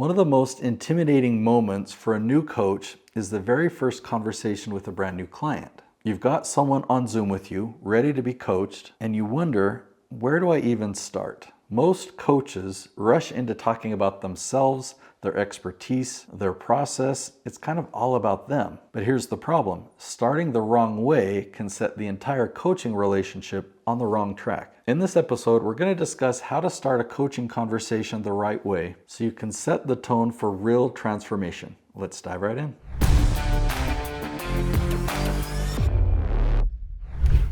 One of the most intimidating moments for a new coach is the very first conversation with a brand new client. You've got someone on Zoom with you, ready to be coached, and you wonder, where do I even start? Most coaches rush into talking about themselves, their expertise, their process. It's kind of all about them. But here's the problem. Starting the wrong way can set the entire coaching relationship on the wrong track. In this episode, we're going to discuss how to start a coaching conversation the right way so you can set the tone for real transformation. Let's dive right in.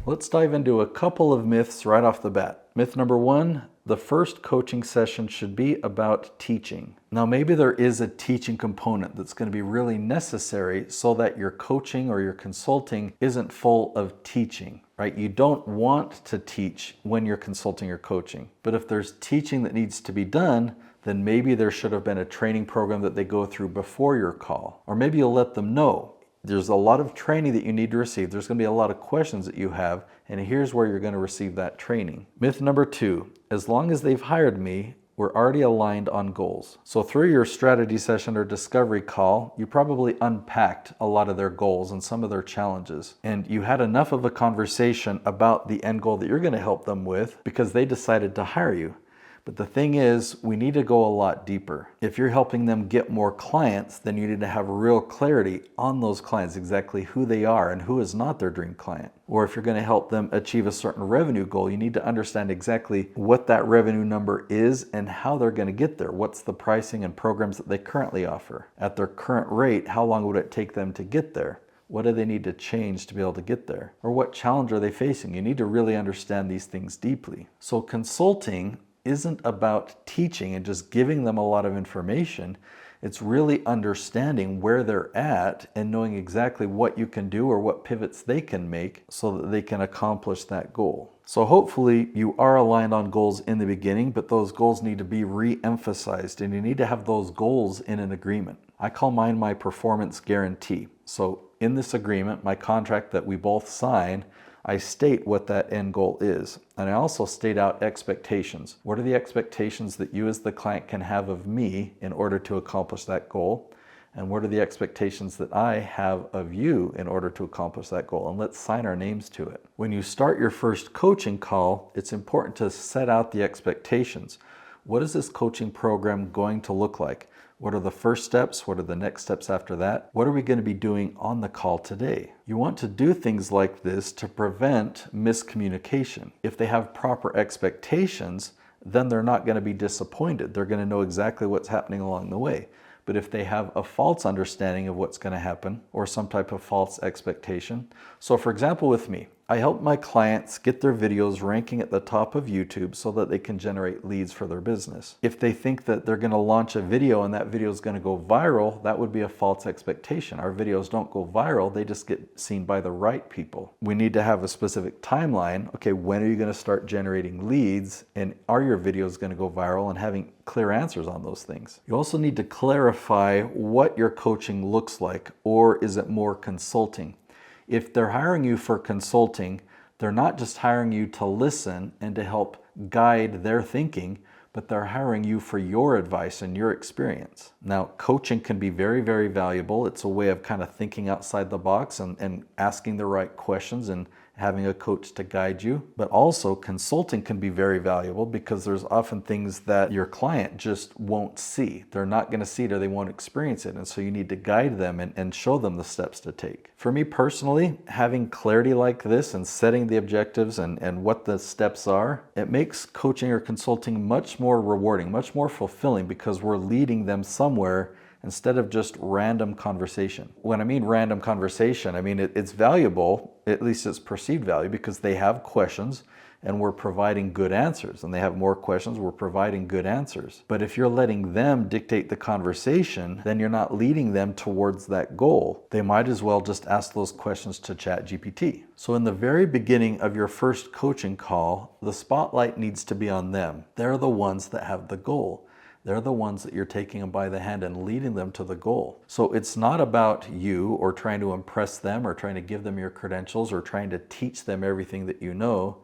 Let's dive into a couple of myths right off the bat. Myth number one, the first coaching session should be about teaching. Now, maybe there is a teaching component that's going to be really necessary so that your coaching or your consulting isn't full of teaching, right? You don't want to teach when you're consulting or coaching. But if there's teaching that needs to be done, then maybe there should have been a training program that they go through before your call. Or maybe you'll let them know there's a lot of training that you need to receive. There's going to be a lot of questions that you have, and here's where you're going to receive that training. Myth number two, as long as they've hired me, we're already aligned on goals. So through your strategy session or discovery call, you probably unpacked a lot of their goals and some of their challenges. And you had enough of a conversation about the end goal that you're going to help them with because they decided to hire you. But the thing is, we need to go a lot deeper. If you're helping them get more clients, then you need to have real clarity on those clients, exactly who they are and who is not their dream client. Or if you're going to help them achieve a certain revenue goal, you need to understand exactly what that revenue number is and how they're going to get there. What's the pricing and programs that they currently offer? At their current rate, how long would it take them to get there? What do they need to change to be able to get there? Or what challenge are they facing? You need to really understand these things deeply. So consulting isn't about teaching and just giving them a lot of information. It's really understanding where they're at and knowing exactly what you can do or what pivots they can make so that they can accomplish that goal. So hopefully you are aligned on goals in the beginning, but those goals need to be re-emphasized and you need to have those goals in an agreement. I call mine my performance guarantee. So in this agreement, my contract that we both sign, I state what that end goal is. And I also state out expectations. What are the expectations that you as the client can have of me in order to accomplish that goal? And what are the expectations that I have of you in order to accomplish that goal? And let's sign our names to it. When you start your first coaching call, it's important to set out the expectations. What is this coaching program going to look like? What are the first steps? What are the next steps after that? What are we going to be doing on the call today? You want to do things like this to prevent miscommunication. If they have proper expectations, then they're not going to be disappointed. They're going to know exactly what's happening along the way. But if they have a false understanding of what's going to happen or some type of false expectation. So for example, with me, I help my clients get their videos ranking at the top of YouTube so that they can generate leads for their business. If they think that they're going to launch a video and that video is going to go viral, that would be a false expectation. Our videos don't go viral, they just get seen by the right people. We need to have a specific timeline. Okay, when are you going to start generating leads? And are your videos going to go viral? And having clear answers on those things. You also need to clarify what your coaching looks like, or is it more consulting? If they're hiring you for consulting, they're not just hiring you to listen and to help guide their thinking, but they're hiring you for your advice and your experience. Now, coaching can be very, very valuable. It's a way of kind of thinking outside the box and asking the right questions and having a coach to guide you. But also consulting can be very valuable because there's often things that your client just won't see. They're not going to see it or they won't experience it. And so you need to guide them and show them the steps to take. For me personally, having clarity like this and setting the objectives and what the steps are, it makes coaching or consulting much more rewarding, much more fulfilling because we're leading them somewhere instead of just random conversation. When I mean random conversation, I mean it's valuable, at least it's perceived value, because they have questions and we're providing good answers. And they have more questions, we're providing good answers. But if you're letting them dictate the conversation, then you're not leading them towards that goal. They might as well just ask those questions to ChatGPT. So in the very beginning of your first coaching call, the spotlight needs to be on them. They're the ones that have the goal. They're the ones that you're taking them by the hand and leading them to the goal. So it's not about you or trying to impress them or trying to give them your credentials or trying to teach them everything that you know.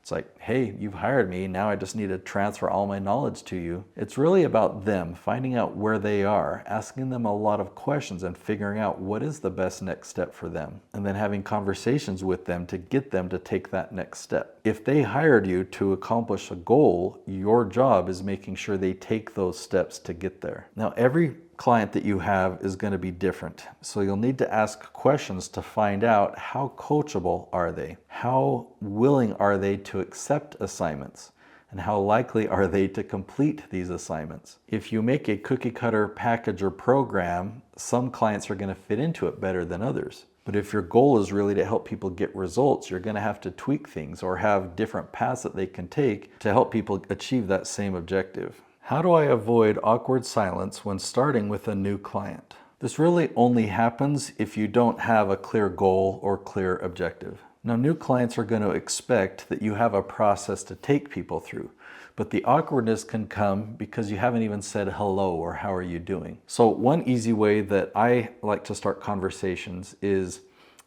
It's It's like, hey, you've hired me, now I just need to transfer all my knowledge to you. It's really about them, finding out where they are, asking them a lot of questions and figuring out what is the best next step for them, and then having conversations with them to get them to take that next step. If they hired you to accomplish a goal, your job is making sure they take those steps to get there. Now, every client that you have is going to be different. So you'll need to ask questions to find out how coachable are they? How willing are they to accept assignments? And how likely are they to complete these assignments? If you make a cookie cutter package or program, some clients are going to fit into it better than others. But if your goal is really to help people get results, you're going to have to tweak things or have different paths that they can take to help people achieve that same objective. How do I avoid awkward silence when starting with a new client? This really only happens if you don't have a clear goal or clear objective. Now, new clients are going to expect that you have a process to take people through, but the awkwardness can come because you haven't even said hello or how are you doing. So one easy way that I like to start conversations is,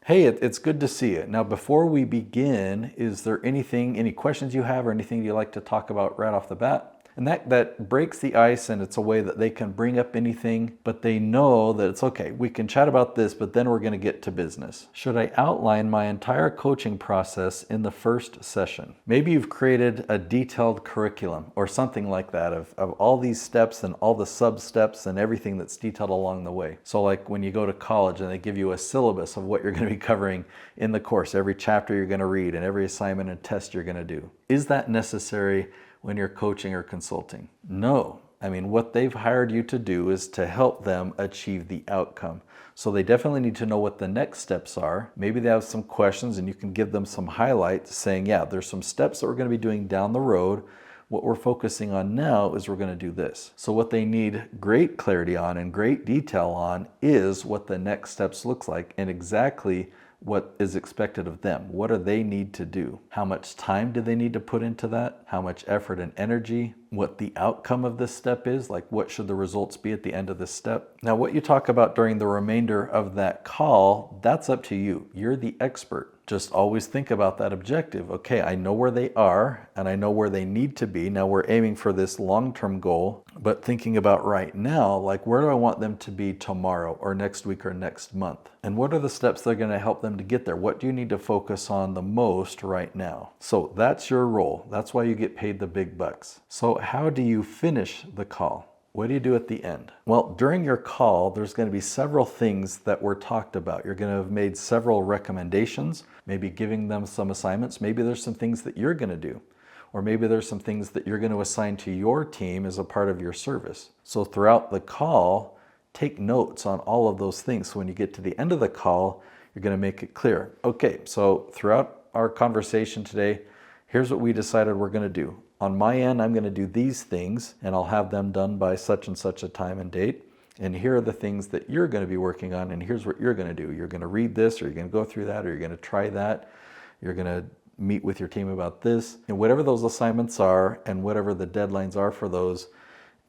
hey, it's good to see you. Now, before we begin, is there any questions you have or anything you'd like to talk about right off the bat? And that breaks the ice, and it's a way that they can bring up anything, but they know that it's okay. We can chat about this, but then we're going to get to business. Should I outline my entire coaching process in the first session? Maybe you've created a detailed curriculum or something like that of all these steps and all the sub-steps and everything that's detailed along the way. So like when you go to college and they give you a syllabus of what you're going to be covering in the course, every chapter you're going to read and every assignment and test you're going to do. Is that necessary when you're coaching or consulting? No. I mean, what they've hired you to do is to help them achieve the outcome. So they definitely need to know what the next steps are. Maybe they have some questions and you can give them some highlights saying, yeah, there's some steps that we're going to be doing down the road. What we're focusing on now is we're going to do this. So what they need great clarity on and great detail on is what the next steps looks like and exactly what is expected of them. What do they need to do? How much time do they need to put into that? How much effort and energy? What the outcome of this step is, like what should the results be at the end of this step? Now, what you talk about during the remainder of that call, that's up to you. You're the expert. Just always think about that objective. Okay, I know where they are and I know where they need to be. Now we're aiming for this long-term goal, but thinking about right now, like where do I want them to be tomorrow or next week or next month? And what are the steps that are going to help them to get there? What do you need to focus on the most right now? So that's your role. That's why you get paid the big bucks. So how do you finish the call? What do you do at the end? Well, during your call, there's going to be several things that were talked about. You're going to have made several recommendations, maybe giving them some assignments. Maybe there's some things that you're going to do, or maybe there's some things that you're going to assign to your team as a part of your service. So throughout the call, take notes on all of those things. So when you get to the end of the call, you're going to make it clear. Okay, so throughout our conversation today, here's what we decided we're going to do. On my end, I'm going to do these things and I'll have them done by such and such a time and date. And here are the things that you're going to be working on, and here's what you're going to do. You're going to read this, or you're going to go through that, or you're going to try that. You're going to meet with your team about this. And whatever those assignments are and whatever the deadlines are for those,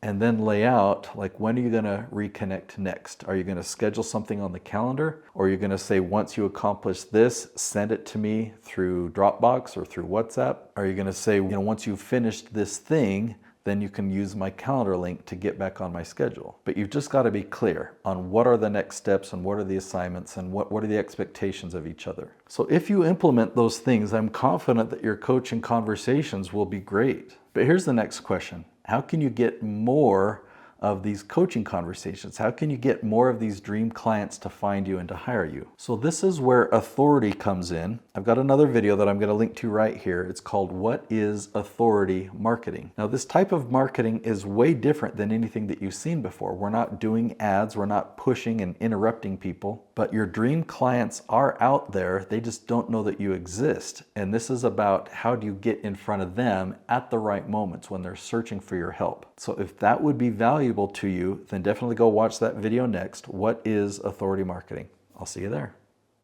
and then lay out, like, when are you going to reconnect next? Are you going to schedule something on the calendar? Or are you going to say, once you accomplish this, send it to me through Dropbox or through WhatsApp? Are you going to say, once you've finished this thing, then you can use my calendar link to get back on my schedule? But you've just got to be clear on what are the next steps and what are the assignments and what are the expectations of each other. So if you implement those things, I'm confident that your coaching conversations will be great. But here's the next question. How can you get more of these coaching conversations? How can you get more of these dream clients to find you and to hire you? So this is where authority comes in. I've got another video that I'm going to link to right here. It's called What is Authority Marketing? Now, this type of marketing is way different than anything that you've seen before. We're not doing ads, we're not pushing and interrupting people, but your dream clients are out there. They just don't know that you exist. And this is about how do you get in front of them at the right moments when they're searching for your help. So if that would be valuable to you, then definitely go watch that video next. What is authority marketing? I'll see you there.